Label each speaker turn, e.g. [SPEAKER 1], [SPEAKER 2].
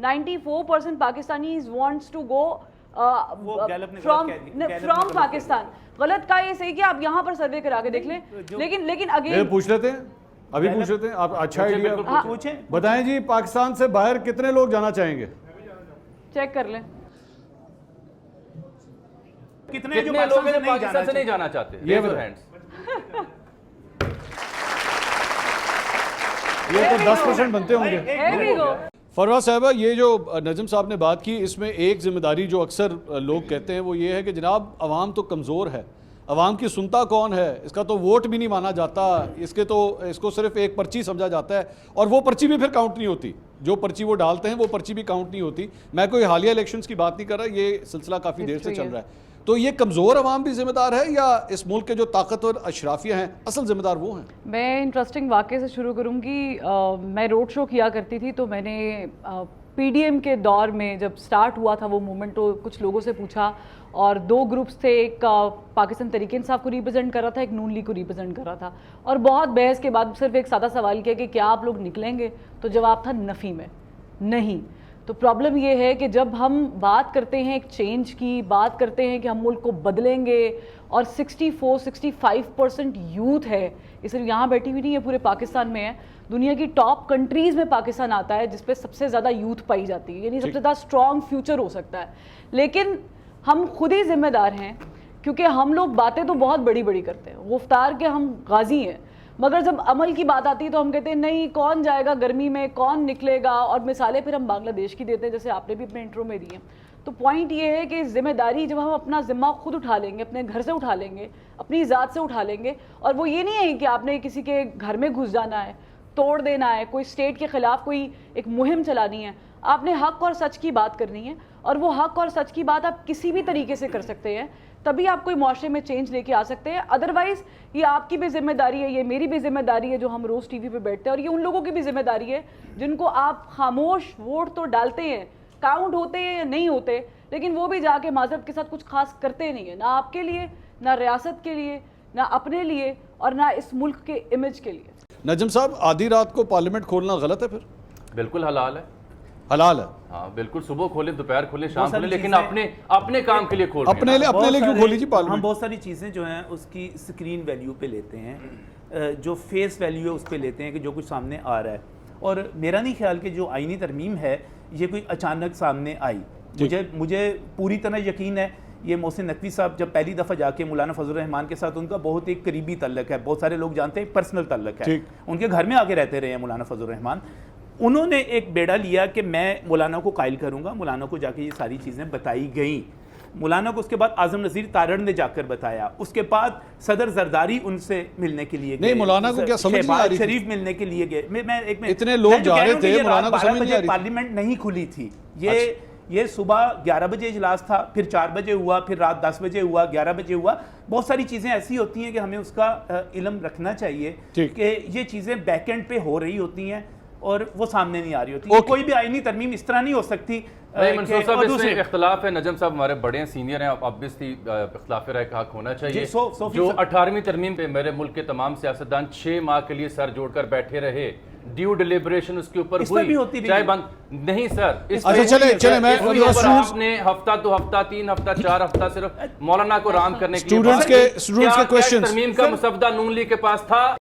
[SPEAKER 1] 94% Pakistanis wants to go from Pakistan. غلط کا یہ صحیح کہ آپ یہاں پر سروے کرا کے دیکھ لیں. لیکن اگین
[SPEAKER 2] پوچھ لیتے ہیں, ابھی پوچھ لیتے ہیں. آپ اچھا آئیڈیا بتائیں جی, پاکستان سے باہر کتنے لوگ جانا چاہیں گے؟
[SPEAKER 1] چیک کر لیں.
[SPEAKER 3] کتنے لوگ ہیں پاکستان سے نہیں جانا چاہتے؟
[SPEAKER 2] یہ تو 10% بنتے ہوں گے. فروز صاحبہ, یہ جو نجم صاحب نے بات کی, اس میں ایک ذمہ داری جو اکثر لوگ کہتے ہیں وہ یہ ہے کہ جناب عوام تو کمزور ہے, عوام کی سنتا کون ہے, اس کا تو ووٹ بھی نہیں مانا جاتا, اس کو صرف ایک پرچی سمجھا جاتا ہے, اور وہ پرچی بھی پھر کاؤنٹ نہیں ہوتی, جو پرچی وہ ڈالتے ہیں وہ پرچی بھی کاؤنٹ نہیں ہوتی. میں کوئی حالیہ الیکشنز کی بات نہیں کر رہا, یہ سلسلہ کافی دیر سے چل رہا ہے. تو یہ کمزور عوام بھی ذمہ دار ہے یا اس ملک کے جو طاقتور اشرافیہ ہیں اصل ذمہ دار وہ ہیں؟
[SPEAKER 1] میں انٹرسٹنگ واقعے سے شروع کروں گی. میں روڈ شو کیا کرتی تھی, تو میں نے پی ڈی ایم کے دور میں جب سٹارٹ ہوا تھا وہ موومنٹ, تو کچھ لوگوں سے پوچھا, اور دو گروپس تھے, ایک پاکستان تحریک انصاف کو ریپرزینٹ کر رہا تھا, ایک نون لیگ کو ریپرزینٹ کر رہا تھا, اور بہت بحث کے بعد صرف ایک سادہ سوال کیا کہ کیا آپ لوگ نکلیں گے؟ تو جواب تھا نفی میں نہیں. تو پرابلم یہ ہے کہ جب ہم بات کرتے ہیں ایک چینج کی, بات کرتے ہیں کہ ہم ملک کو بدلیں گے, اور 64-65% یوتھ ہے, یہ صرف یہاں بیٹھی ہوئی نہیں ہے, پورے پاکستان میں ہے, دنیا کی ٹاپ کنٹریز میں پاکستان آتا ہے جس پہ سب سے زیادہ یوتھ پائی جاتی ہے, یعنی سب سے زیادہ اسٹرانگ فیوچر ہو سکتا ہے. لیکن ہم خود ہی ذمہ دار ہیں, کیونکہ ہم لوگ باتیں تو بہت بڑی بڑی کرتے ہیں, گفتار کے ہم غازی ہیں, مگر جب عمل کی بات آتی ہے تو ہم کہتے ہیں نہیں, کون جائے گا گرمی میں, کون نکلے گا, اور مثالیں پھر ہم بنگلہ دیش کی دیتے ہیں جیسے آپ نے بھی اپنے انٹرو میں دی ہیں. تو پوائنٹ یہ ہے کہ ذمہ داری جب ہم اپنا ذمہ خود اٹھا لیں گے, اپنے گھر سے اٹھا لیں گے, اپنی ذات سے اٹھا لیں گے, اور وہ یہ نہیں ہے کہ آپ نے کسی کے گھر میں گھس جانا ہے, توڑ دینا ہے, کوئی اسٹیٹ کے خلاف کوئی ایک مہم چلانی ہے, آپ نے حق اور سچ کی بات کرنی ہے, اور وہ حق اور سچ کی بات آپ کسی بھی طریقے سے کر سکتے ہیں, تبھی آپ کوئی معاشرے میں چینج لے کے آ سکتے ہیں. ادروائز یہ آپ کی بھی ذمہ داری ہے, یہ میری بھی ذمہ داری ہے جو ہم روز ٹی وی پہ بیٹھتے ہیں, اور یہ ان لوگوں کی بھی ذمہ داری ہے جن کو آپ خاموش ووٹ تو ڈالتے ہیں, کاؤنٹ ہوتے ہیں یا نہیں ہوتے, لیکن وہ بھی جا کے معذرت کے ساتھ کچھ خاص کرتے نہیں ہیں, نہ آپ کے لیے, نہ ریاست کے لیے, نہ اپنے لیے, اور نہ اس ملک کے امیج کے لیے.
[SPEAKER 2] نجم صاحب, آدھی رات کو پارلیمنٹ کھولنا غلط ہے؟ پھر
[SPEAKER 3] بالکل حلال ہے.
[SPEAKER 2] حلال ہے,
[SPEAKER 3] ہاں بالکل, صبح کھولیں, دوپہر کھولیں, شام کھولیں, لیکن اپنے کام کے لیے کھول رہے ہیں.
[SPEAKER 2] اپنے لیے کیوں کھولی جی پارلیمنٹ؟
[SPEAKER 4] ہم بہت ساری چیزیں جو ہیں اس کی سکرین ویلیو پہ لیتے ہیں, جو فیس ویلیو ہے اس پہ لیتے ہیں کہ جو کچھ سامنے آ رہا ہے, اور میرا نہیں خیال کہ جو آئینی ترمیم ہے یہ کوئی اچانک سامنے آئی. مجھے پوری طرح یقین ہے, یہ محسن نقوی صاحب جب پہلی دفعہ جا کے مولانا فضل الرحمان کے ساتھ ان کا بہت ایک قریبی تعلق ہے, بہت سارے لوگ جانتے ہیں پرسنل تعلق ہے, ان کے گھر میں آ کے رہتے رہے ہیں مولانا فضل الرحمان, انہوں نے ایک بیڑا لیا کہ میں مولانا کو قائل کروں گا. مولانا کو جا کے یہ ساری چیزیں بتائی گئیں, مولانا کو اس کے بعد اعظم نذیر تارڑ نے جا کر بتایا, اس کے بعد صدر زرداری ان سے ملنے کے لیے گئے,
[SPEAKER 2] نہیں مولانا کو کیا سمجھ نہیں آ رہی,
[SPEAKER 4] شریف ملنے کے لیے گئے. میں
[SPEAKER 2] اتنے لوگ جا رہے تھے, مولانا کو سمجھ نہیں آ رہی,
[SPEAKER 4] پارلیمنٹ نہیں کھلی تھی. یہ صبح 11 بجے اجلاس تھا, پھر 4 بجے ہوا, پھر رات 10 بجے ہوا, 11 بجے ہوا. بہت ساری چیزیں ایسی ہوتی ہیں کہ ہمیں اس کا علم رکھنا چاہیے کہ یہ چیزیں بیک اینڈ پہ ہو رہی ہوتی ہیں اور وہ سامنے نہیں آ رہی ہوتی. کوئی بھی آئینی ترمیم اس طرح نہیں ہو سکتی.
[SPEAKER 3] منصور صاحب, اس میں اختلاف ہے, نجم صاحب ہمارے بڑے ہیں, سینئر ہیں, obviously اختلاف رائے کا حق ہونا چاہیے. جو 18ویں ترمیم پہ میرے ملک کے تمام سیاستدان 6 ماہ کے لیے سر جوڑ کر بیٹھے رہے, ڈیو ڈیلیبریشن اس کے اوپر ہوئی, چاہے بند نہیں سر,
[SPEAKER 2] چلے میں
[SPEAKER 3] آپ نے ہفتہ 2 ہفتہ 3 ہفتہ 4 ہفتہ صرف مولانا کو رام کرنے کے لیے
[SPEAKER 2] اسٹوڈنٹس کے کوسچنز,
[SPEAKER 3] ترمیم کا مسودہ نون لیگ کے پاس تھا.